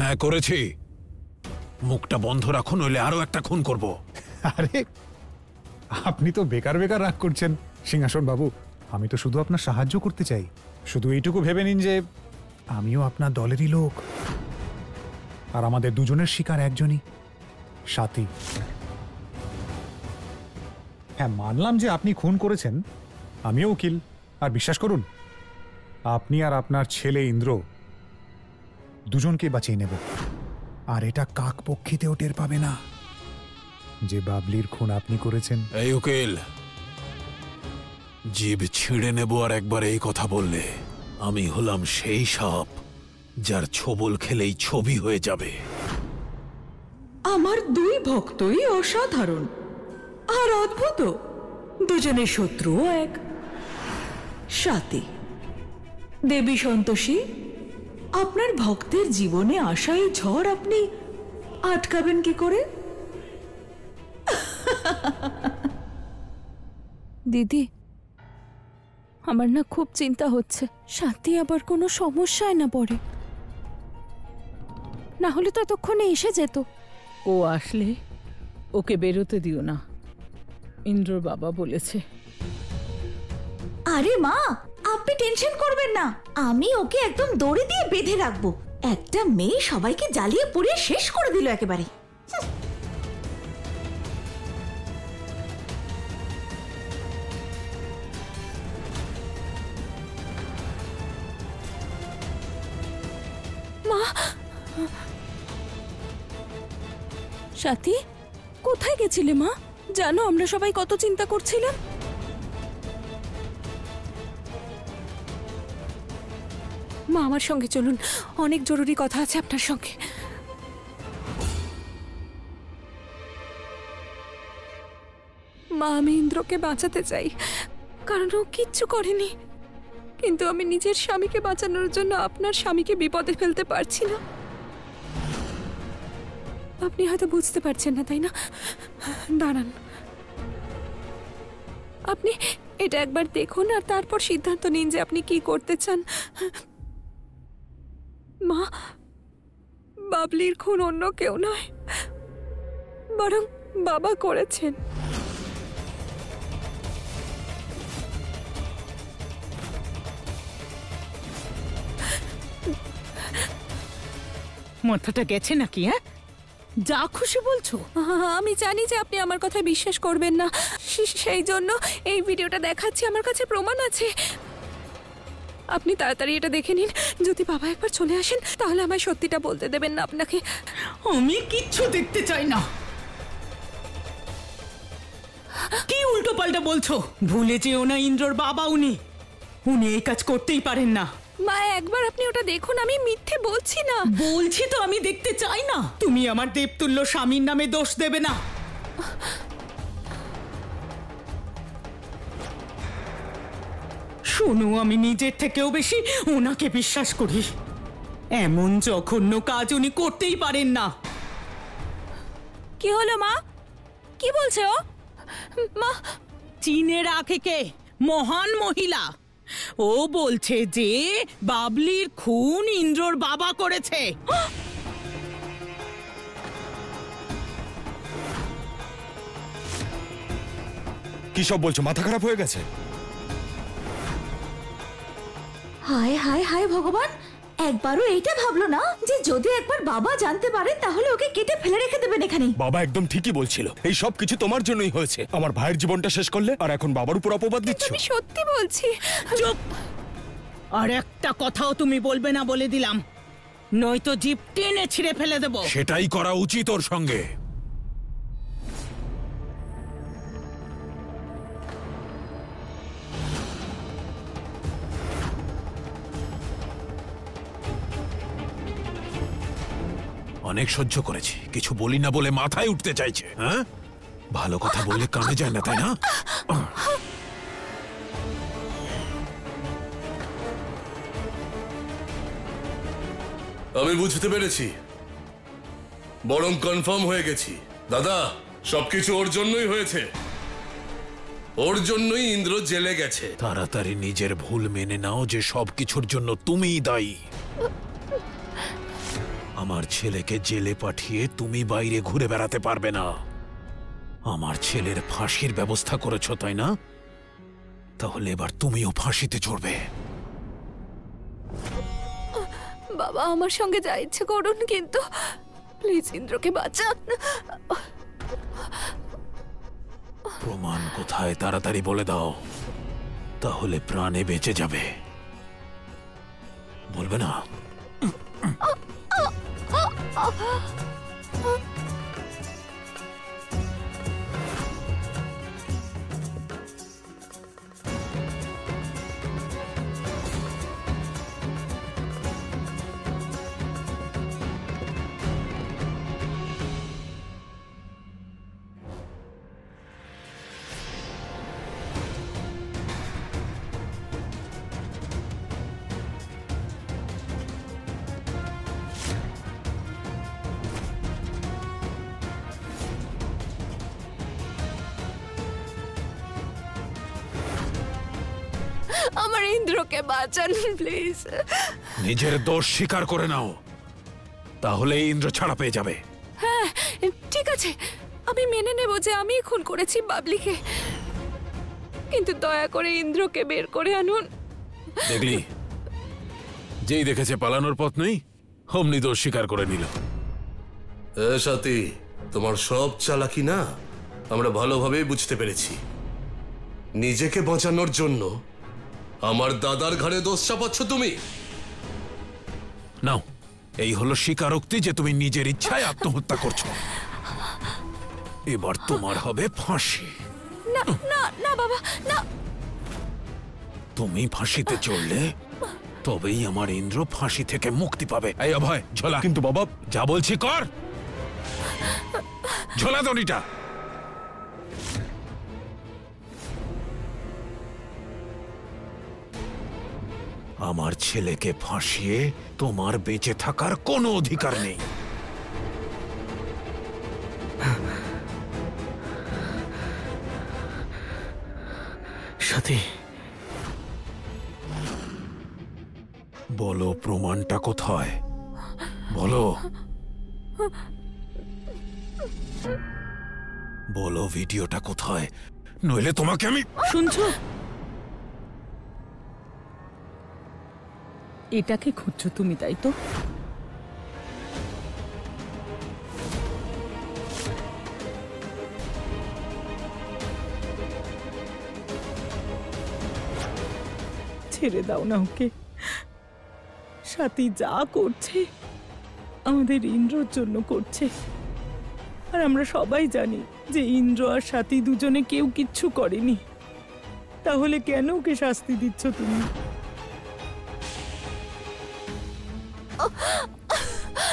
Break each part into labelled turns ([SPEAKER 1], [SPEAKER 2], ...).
[SPEAKER 1] হ্যাঁ করেছি। মুখটা বন্ধ রাখুন, নইলে আরো একটা খুন করব।
[SPEAKER 2] আরে আপনি তো বেকার বেকার রাগ করছেন সিংহাসন বাবু। আমি তো শুধু আপনার সাহায্য করতে চাই। শুধু এইটুকু ভেবে নিন যে আমিও আপনার দলেরই লোক, আর আমাদের দুজনের শিকার একজনই, সাথী। হ্যাঁ, মানলাম যে আপনি খুন করেছেন, আমিও উকিল। আর বিশ্বাস করুন, আপনি আর আপনার ছেলে ইন্দ্র দুজনকে বাঁচিয়ে নেব। আর এটা কাক পক্ষীতেও টের পাবে না যে বাবলির খুন আপনি করেছেন।
[SPEAKER 1] এই উকিল, জিভ ছিঁড়ে নেব আর একবার এই কথা বললে আমি হলাম সেই সাপ যার ছোবল খেলেই ছবি হয়ে যাবে।
[SPEAKER 3] আমার দুই ভক্তই অসাধারণ আর অদ্ভুত। দুজনের শত্রুও এক। সাথী, দেবী সন্তোষী, আপনার ভক্তের জীবনে আসা এই ঝড় আপনি আটকাবেন কি করে?
[SPEAKER 4] দিদি, আমার না খুব চিন্তা হচ্ছে সাথী আবার কোনো সমস্যায় না পড়ে। না হলে তো এতক্ষণে এসে যেত।
[SPEAKER 5] ও আসলে ওকে বেরোতে দিও না, ইন্দ্রর বাবা বলেছে।
[SPEAKER 6] আরে মা, আপনি টেনশন করবেন না, আমি ওকে একদম দড়ি দিয়ে বেঁধে রাখবো। একটা মেয়ে সবাইকে জ্বালিয়ে পুড়িয়ে শেষ করে দিল একেবারে।
[SPEAKER 4] মা, সাথী কোথায় গেছিলে মা? জানো আমরা সবাই কত চিন্তা করছিলাম। মা আমার সঙ্গে চলুন, অনেক জরুরি কথা আছে আপনার সঙ্গে। মা, আমি ইন্দ্রকে বাঁচাতে চাই, কারণ ও কিচ্ছু করেনি। কিন্তু আমি নিজের স্বামীকে বাঁচানোর জন্য আপনার স্বামীকে বিপদে ফেলতে পারছি না। আপনি হয়তো বুঝতে পারছেন না, তাই না? দাঁড়ান, আপনি এটা একবার দেখুন আর তারপর সিদ্ধান্ত নিন যে আপনি কি করতে চান। মা, বাবলির খুন অন্য কেউ নয়, বরং বাবা করেছেন।
[SPEAKER 5] মাথাটা গেছে নাকি? হ্যাঁ, যা খুশি বলছো।
[SPEAKER 4] আমি জানি যে আপনি আমার কথায় বিশ্বাস করবেন না, সেই জন্য এই ভিডিওটা দেখাচ্ছি। আমার কাছে প্রমাণ আছে। আপনি তাড়াতাড়ি এটা দেখে নিন। যদি বাবা একবার চলে আসেন তাহলে আমায় সত্যিটা বলতে দেবেন না আপনাকে।
[SPEAKER 5] আমি কিচ্ছু দেখতে চাই না। কি উল্টো পাল্টা বলছো? ভুলে যেও না, ইন্দ্রর বাবা উনি এই কাজ করতেই পারেন না।
[SPEAKER 4] মা, একবার আপনি ওটা দেখুন, আমি মিথ্যে বলছি না।
[SPEAKER 5] বলছি তো আমি দেখতে চাই না। তুমি আমার দেবতুল্য স্বামীর নামে দোষ দেবে না। শোনো, আমি নিজের থেকেও বেশি ওনাকে বিশ্বাস করি। এমন জঘন্য কাজ উনি করতেই পারেন না।
[SPEAKER 4] কি হলো মা? কি বলছে ও? মা,
[SPEAKER 5] চীনের আখেকে মহান মহিলা, ও বলছে যে বাবলির খুন ইন্দ্রর বাবা করেছে।
[SPEAKER 7] কি সব বলছো? মাথা খারাপ হয়ে গেছে?
[SPEAKER 6] হায় হায় হায় ভগবান, একবারও এইটা ভাবলো না যে যদি একবার বাবা জানতে পারে তাহলে ওকে কেটে ফেলে রেখে দেবেন এখানে।
[SPEAKER 7] বাবা একদম ঠিকই বলছিল, এই সব কিছু তোমার জন্যই হয়েছে। আমার ভাইয়ের জীবনটা শেষ করলে আর এখন বাবার উপর অপবাদ দিচ্ছ।
[SPEAKER 4] আমি সত্যি বলছি।
[SPEAKER 5] চুপ! আর একটা কথাও তুমি বলবে না বলে দিলাম, নয়তো জিভ টেনে ছিঁড়ে ফেলে দেব।
[SPEAKER 1] সেটাই করা উচিত ওর সঙ্গে। অনেক সহ্য করেছি, কিছু বলি না বলে মাথায় উঠতে চাইছে। হ্যাঁ, ভালো কথা বললে কানে যায় না, তাই না?
[SPEAKER 8] আমি বুঝতে পেরেছি, বরং কনফার্ম হয়ে গেছি। দাদা, সবকিছু ওর জন্যই হয়েছে। ওর জন্যই ইন্দ্র জেলে গেছে।
[SPEAKER 1] তাড়াতাড়ি নিজের ভুল মেনে নাও যে সবকিছুর জন্য তুমিই দায়ী। আমার ছেলেকে জেলে পাঠিয়ে তুমি বাইরে ঘুরে বেড়াতে পারবে না। আমার ছেলের ফাঁসির ব্যবস্থা করেছ, তাই না? তাহলে এবার তুমিও ফাঁসিতে চড়বে।
[SPEAKER 4] বাবা আমার সঙ্গে যা ইচ্ছে করুন, কিন্তু প্লিজ ইন্দ্রকে বাঁচান।
[SPEAKER 1] প্রমাণ কোথায় তাড়াতাড়ি বলে দাও, তাহলে প্রাণে বেঁচে যাবে। বলবে না?
[SPEAKER 4] আমার ইন্দ্রকে বাঁচান প্লিজ।
[SPEAKER 1] নিজের দোষ স্বীকার করে নাও, তাহলে ইন্দ্র ছাড়া পেয়ে যাবে।
[SPEAKER 4] হ্যাঁ ঠিক আছে, আমি মেনে নেব যে আমি খুন করেছি বাবলিকে, কিন্তু দয়া করে ইন্দ্রকে বের করে আনুন।
[SPEAKER 1] দেখলি, যেই দেখেছে পালানোর পথ নেই, অমনি দোষ স্বীকার করে নিল।
[SPEAKER 8] সাথী, তোমার সব চালাকি না আমরা ভালোভাবেই বুঝতে পেরেছি। নিজেকে বাঁচানোর জন্য আমার দাদার ঘাড়ে দোষ চাপাচ্ছ তুমি।
[SPEAKER 1] নাও, এই হলো স্বীকারোক্তি যে তুমি নিজের ইচ্ছায় আত্মহত্যা করছো। এবার তোমার হবে ফাঁসি।
[SPEAKER 4] না না না বাবা, না।
[SPEAKER 1] তুমি ফাঁসিতে চড়লে তবেই আমার ইন্দ্র ফাঁসি থেকে মুক্তি পাবে। এই অভয়, ঝোলা।
[SPEAKER 7] কিন্তু বাবা,
[SPEAKER 1] যা বলছি কর। ঝোলা দড়িটা। আমার ছেলেকে ফাঁসিয়ে তোমার বেঁচে থাকার কোনো অধিকার নেই।
[SPEAKER 7] সাথী,
[SPEAKER 1] বলো প্রমাণটা কোথায়, বলো। বলো ভিডিওটা কোথায়, নইলে তোমাকে আমি।
[SPEAKER 5] শুনছো? এটাকে খুঁজছো তুমি, তাই তো? ছেড়ে দাও না ওকে। সাথী যা করছে আমাদের ইন্দ্রর জন্য করছে, আর আমরা সবাই জানি যে ইন্দ্র আর সাথী দুজনে কেউ কিচ্ছু করেনি। তাহলে কেন ওকে শাস্তি দিচ্ছ তুমি?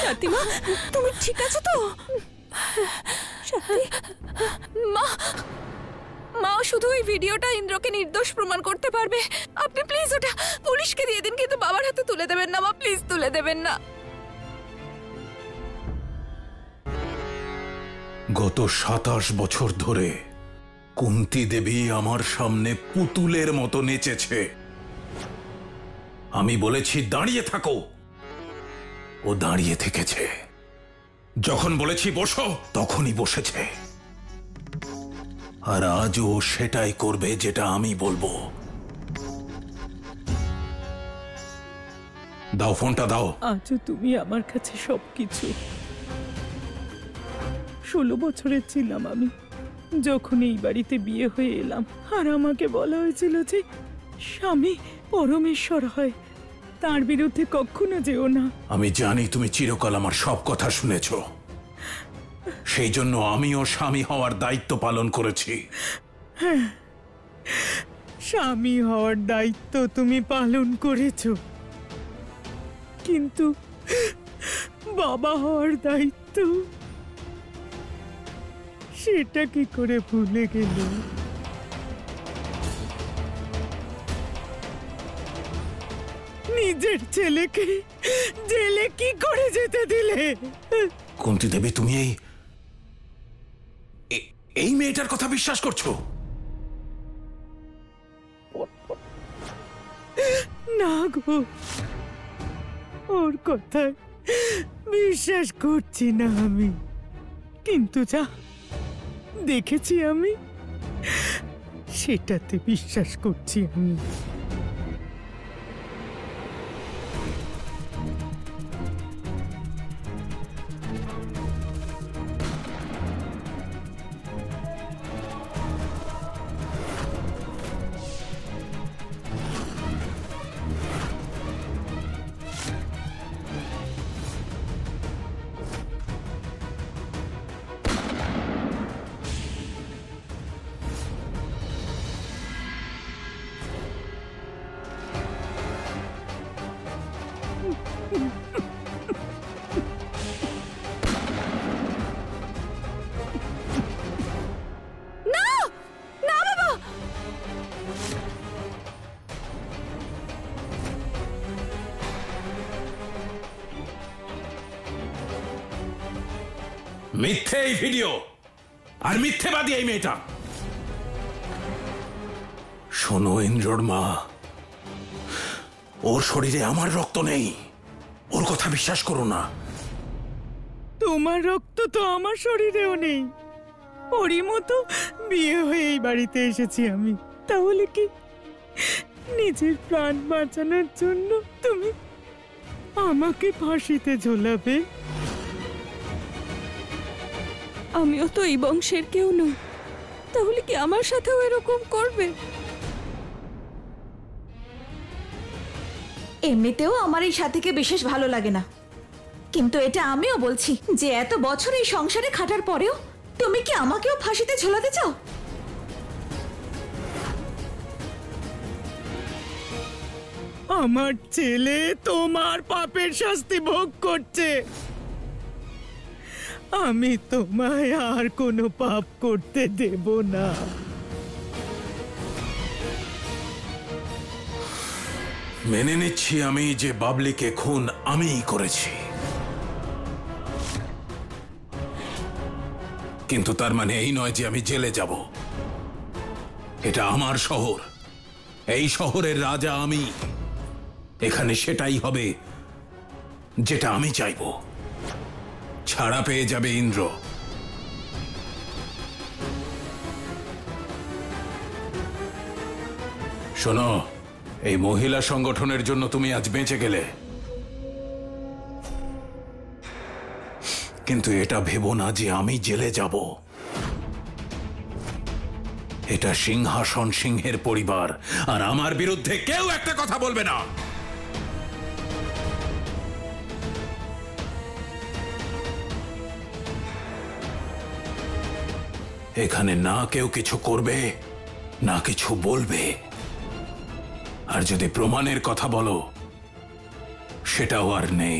[SPEAKER 4] সাথীমা, তুমি ঠিক আছো তো? সাথী মা, মা শুধু এই ভিডিওটা ইন্দ্রকে নির্দোষ প্রমাণ করতে পারবে। আপনি প্লিজ ওটা পুলিশকে দিয়ে দিন, কিন্তু বাবার হাতে তুলে দেবেন না মা, প্লিজ তুলে দেবেন না।
[SPEAKER 1] গত 27 বছর ধরে কুন্তী দেবী আমার সামনে পুতুলের মতো নেচেছে। আমি বলেছি দাঁড়িয়ে থাকো, ও দাঁড়িয়ে থেকেছে। যখন বলেছি বসো, তখনই বসেছে। আর আজ ও সেটাই করবে যেটা আমি বলবো। দাও ফোনটা, দাও।
[SPEAKER 5] আজও তুমি আমার কাছে সবকিছু। 16 বছরের ছিলাম আমি যখন এই বাড়িতে বিয়ে হয়ে এলাম, আর আমাকে বলা হয়েছিল যে স্বামী পরমেশ্বর হয়, তার বিরুদ্ধে কখনো যেও না।
[SPEAKER 1] আমি জানি তুমি চিরকাল আমার সব কথা শুনেছ, সেই জন্য আমিও স্বামী হওয়ার দায়িত্ব পালন করেছি।
[SPEAKER 5] স্বামী হওয়ার দায়িত্ব তুমি পালন করেছো, কিন্তু বাবা হওয়ার দায়িত্ব সেটা কি করে ভুলে গেলে? নিজের ছেলেকে জেলে কি করে যেতে দিলে?
[SPEAKER 1] কুন্তী দেবী, তুমি এই মেয়েটার কথা বিশ্বাস করছো?
[SPEAKER 5] না গো, ওর কথায় বিশ্বাস করছি না আমি, কিন্তু যা দেখেছি আমি সেটাতে বিশ্বাস করছি আমি।
[SPEAKER 1] মিথ্যে এই ভিডিও, আর মিথ্যেবাদী এই মেয়েটা। শোনো ইন্দ্রর মা, ওর শরীরে আমার রক্ত নেই, ওর কথা বিশ্বাস করো না।
[SPEAKER 5] তোমার রক্ত তো আমার শরীরেও নেই, ওরই মতো বিয়ে হয়ে এই বাড়িতে এসেছি আমি। তাহলে কি নিজের প্রাণ বাঁচানোর জন্য তুমি আমাকে ফাঁসিতে ঝোলাবে?
[SPEAKER 4] আমিও তো এই বংশের কেউ নই, তাহলে কি আমার সাথেও এরকম করবে?
[SPEAKER 6] এমনিতেও আমার এই সাথীকে বিশেষ ভালো লাগে না, কিন্তু এটা আমিও বলছি যে এত বছর এই সংসারে খাটার পরেও তুমি কি আমাকেও ফাঁসিতে ঝোলাতে চাও?
[SPEAKER 5] আমার ছেলে তোমার পাপের শাস্তি ভোগ করছে, আমি তোমায় আর কোনো পাপ করতে দেব না।
[SPEAKER 1] মেনে নিচ্ছি আমি যে বাবলিকে খুন আমিই করেছি, কিন্তু তার মানে এই নয় যে আমি জেলে যাব। এটা আমার শহর, এই শহরের রাজা আমি। এখানে সেটাই হবে যেটা আমি চাইব। ছাড়া পেয়ে যাবে ইন্দ্র। শোনো, এই মহিলা সংগঠনের জন্য তুমি আজ বেঁচে গেলে, কিন্তু এটা ভেবো না যে আমি জেলে যাব। এটা সিংহাসন সিংহের পরিবার, আর আমার বিরুদ্ধে কেউ একটা কথা বলবে না। এখানে না কেউ কিছু করবে, না কিছু বলবে। আর যদি প্রমাণের কথা বলো, সেটাও আর নেই,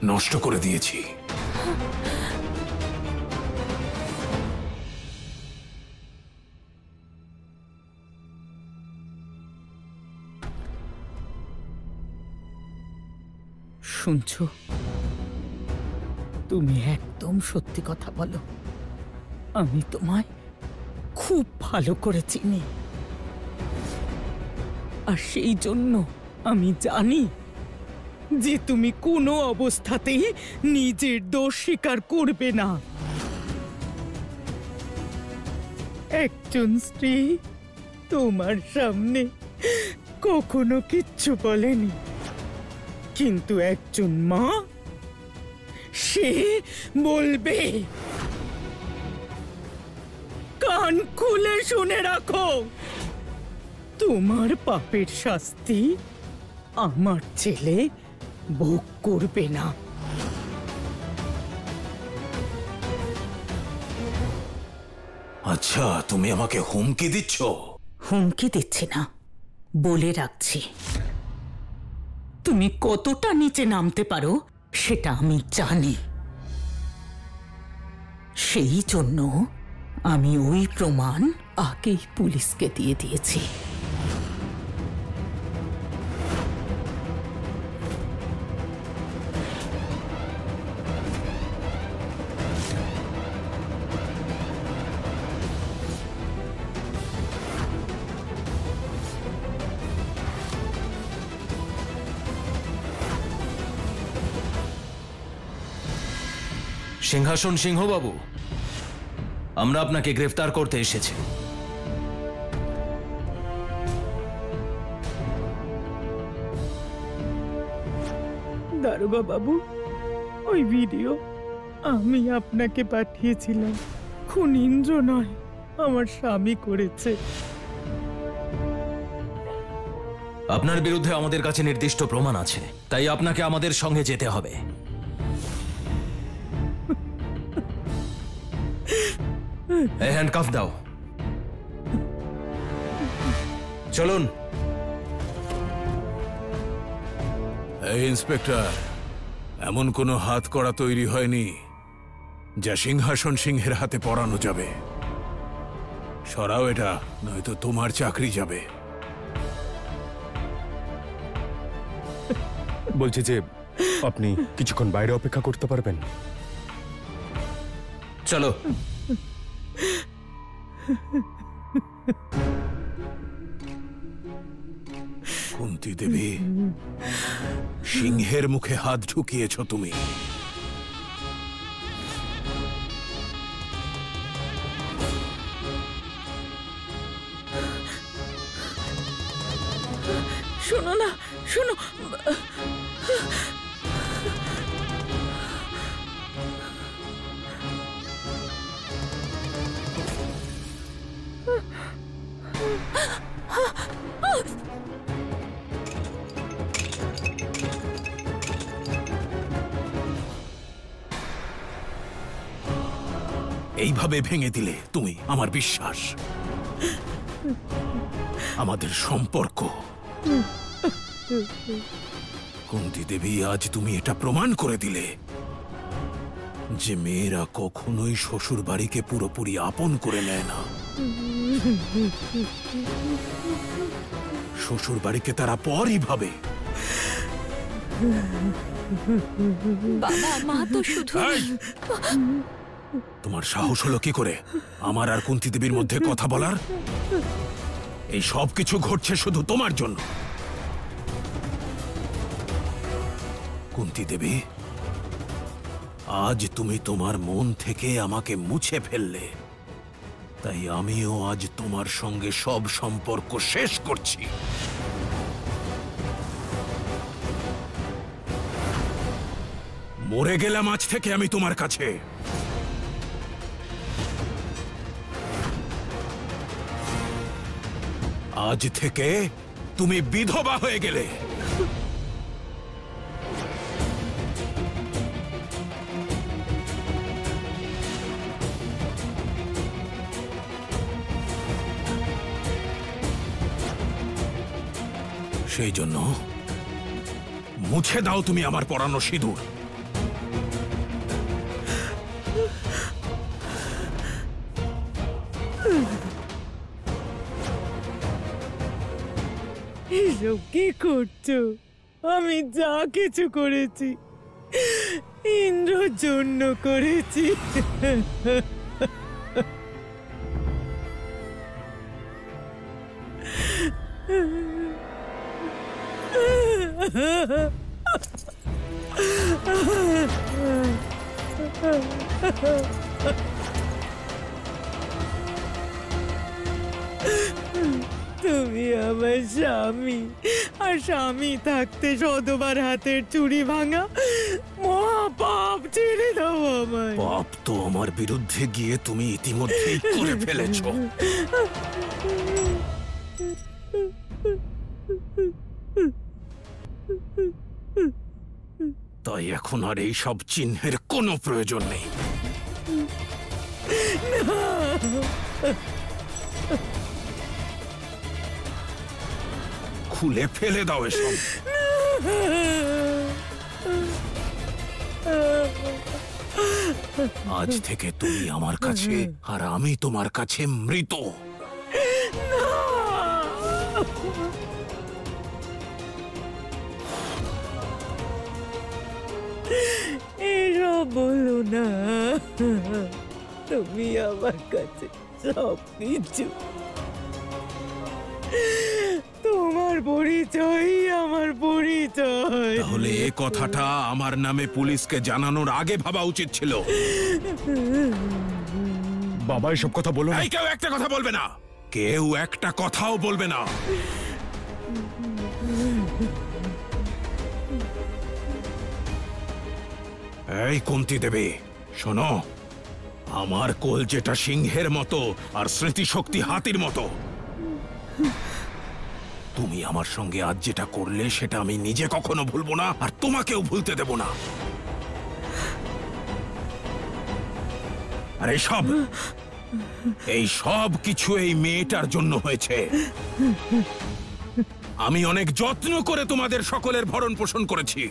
[SPEAKER 1] নষ্ট করে দিয়েছি।
[SPEAKER 5] শুনছো, তুমি একদম সত্যি কথা বলো। আমি তোমায় খুব ভালো করে চিনি, আর সেই জন্য আমি জানি যে তুমি কোনো অবস্থাতেই নিজের দোষ স্বীকার করবে না। একজন স্ত্রী তোমার সামনে কখনো কিচ্ছু বলেনি, কিন্তু একজন মা সে বলবে। কান খুলে শুনে রাখো, তোমার পাপের শাস্তি আমার ছেলে ভোগ করবে না।
[SPEAKER 1] আচ্ছা, তুমি আমাকে হুমকি দিচ্ছ?
[SPEAKER 5] হুমকি দিচ্ছি না, বলে রাখছি। তুমি কতটা নিচে নামতে পারো সেটা আমি জানি। সেই জন্য আমি ওই প্রমাণ আগেই পুলিশকে দিয়ে দিয়েছি।
[SPEAKER 9] সিংহাসন সিংহবাবু, আমরা আপনাকে গ্রেফতার করতে এসেছি।
[SPEAKER 5] দারোগা বাবু, ওই ভিডিও আমি আপনাকে পাঠিয়েছিলাম। খুন ইন্দ্র নয়, আমার স্বামী করেছে।
[SPEAKER 9] আপনার বিরুদ্ধে আমাদের কাছে নির্দিষ্ট প্রমাণ আছে, তাই আপনাকে আমাদের সঙ্গে যেতে হবে। এই হ্যান্ডকাফ দাও। চলুন।
[SPEAKER 1] এই ইন্সপেক্টর, এমন কোনো হাত করা তৈরি হয়নি যা সিংহাসন সিংহের হাতে পরানো যাবে। সরাও এটা, নয়তো তোমার চাকরি যাবে।
[SPEAKER 7] বলছি যে আপনি কিছুক্ষণ বাইরে অপেক্ষা করতে পারবেন?
[SPEAKER 9] চলো।
[SPEAKER 1] কুন্তী দেবী, সিংহের মুখে হাত ঢুকিয়েছ তুমি।
[SPEAKER 5] শোনো না, শোনো।
[SPEAKER 1] এইভাবে ভেঙে দিলে তুমি আমার বিশ্বাস, আমাদের সম্পর্ক। কুন্তী দেবী, আজ তুমি এটা প্রমাণ করে দিলে যে মেয়েরা কখনোই শ্বশুর বাড়িকে পুরোপুরি আপন করে নেয় না। শ্বশুর বাড়িকে তারা পরই ভাবে।
[SPEAKER 4] বাবা, মা তো শুধু
[SPEAKER 1] তোমার সাহস হলো কি করে আমার আর কুন্তী দেবীর মধ্যে কথা বলার? এই সব কিছু ঘটছে শুধু তোমার জন্য। কুন্তী দেবী, আজ তুমি তোমার মন থেকে আমাকে মুছে ফেললে, তাই আমিও আজ তোমার সঙ্গে সব সম্পর্ক শেষ করছি। মরে গেলাম আজ থেকে আমি তোমার কাছে। আজ থেকে তুমি বিধবা হয়ে গেলে। সেই জন্য মুছে দাও তুমি আমার পরানো সিঁদুর।
[SPEAKER 5] এসব কি করছো? আমি যা কিছু করেছি ইন্দ্রর জন্য করেছি। তুমি আমার স্বামী, আর স্বামী থাকতে শতবার হাতের চুড়ি ভাঙা মহাপাপ। ছেড়ে দাও আমায়।
[SPEAKER 1] পাপ তো আমার বিরুদ্ধে গিয়ে তুমি ইতিমধ্যেই করে ফেলেছ। তাই এখন আর এই সব চিহ্নের কোনো প্রয়োজন নেই। খুলে ফেলে দাও এসব। আজ থেকে তুমি আমার কাছে আর আমি তোমার কাছে মৃত।
[SPEAKER 5] এসব বলো না। তুমি আমার কাছে সব কিছু। তোমার পরিচয় আমার পরিচয়। পরিচয়।
[SPEAKER 1] তাহলে এ কথাটা আমার নামে পুলিশকে জানানোর আগে ভাবা উচিত ছিল।
[SPEAKER 7] বাবা এসব কথা বলো না।
[SPEAKER 1] এই কেউ একটা কথা বলবে না, কেউ একটা কথাও বলবে না। এই কুন্তি দেবী, শোনো, আমার কোল যেটা সিংহের মতো আর স্মৃতিশক্তি হাতির মতো। তুমি আমার সঙ্গে আজ যেটা করলে সেটা আমি নিজে কখনো ভুলবো না, আর তোমাকেও ভুলতে দেব না। আর এই সব কিছু এই মেয়েটার জন্য হয়েছে। আমি অনেক যত্ন করে তোমাদের সকলের ভরণ পোষণ করেছি।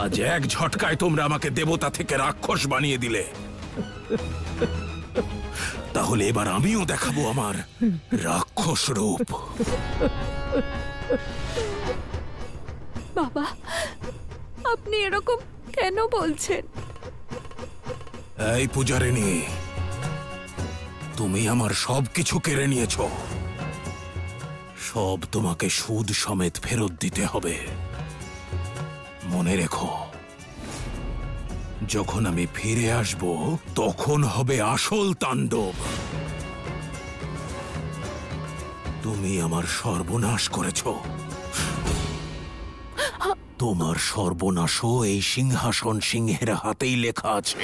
[SPEAKER 1] আজ এক ঝটকায় তোমরা আমাকে দেবতা থেকে রাক্ষস বানিয়ে দিলে। তাহলে এবার আমিও দেখাবো আমার রাক্ষস রূপ।
[SPEAKER 4] বাবা, আপনি এরকম কেন বলছেন?
[SPEAKER 1] এই পূজারিনী, তুমি আমার সবকিছু কেড়ে নিয়েছ। সব তোমাকে সুদ সমেত ফেরত দিতে হবে। মনে রেখো, যখন আমি ফিরে আসব তখন হবে আসল তাণ্ডব। তুমি আমার সর্বনাশ করেছ। তোমার সর্বনাশও এই সিংহাসন সিংহের হাতেই লেখা আছে।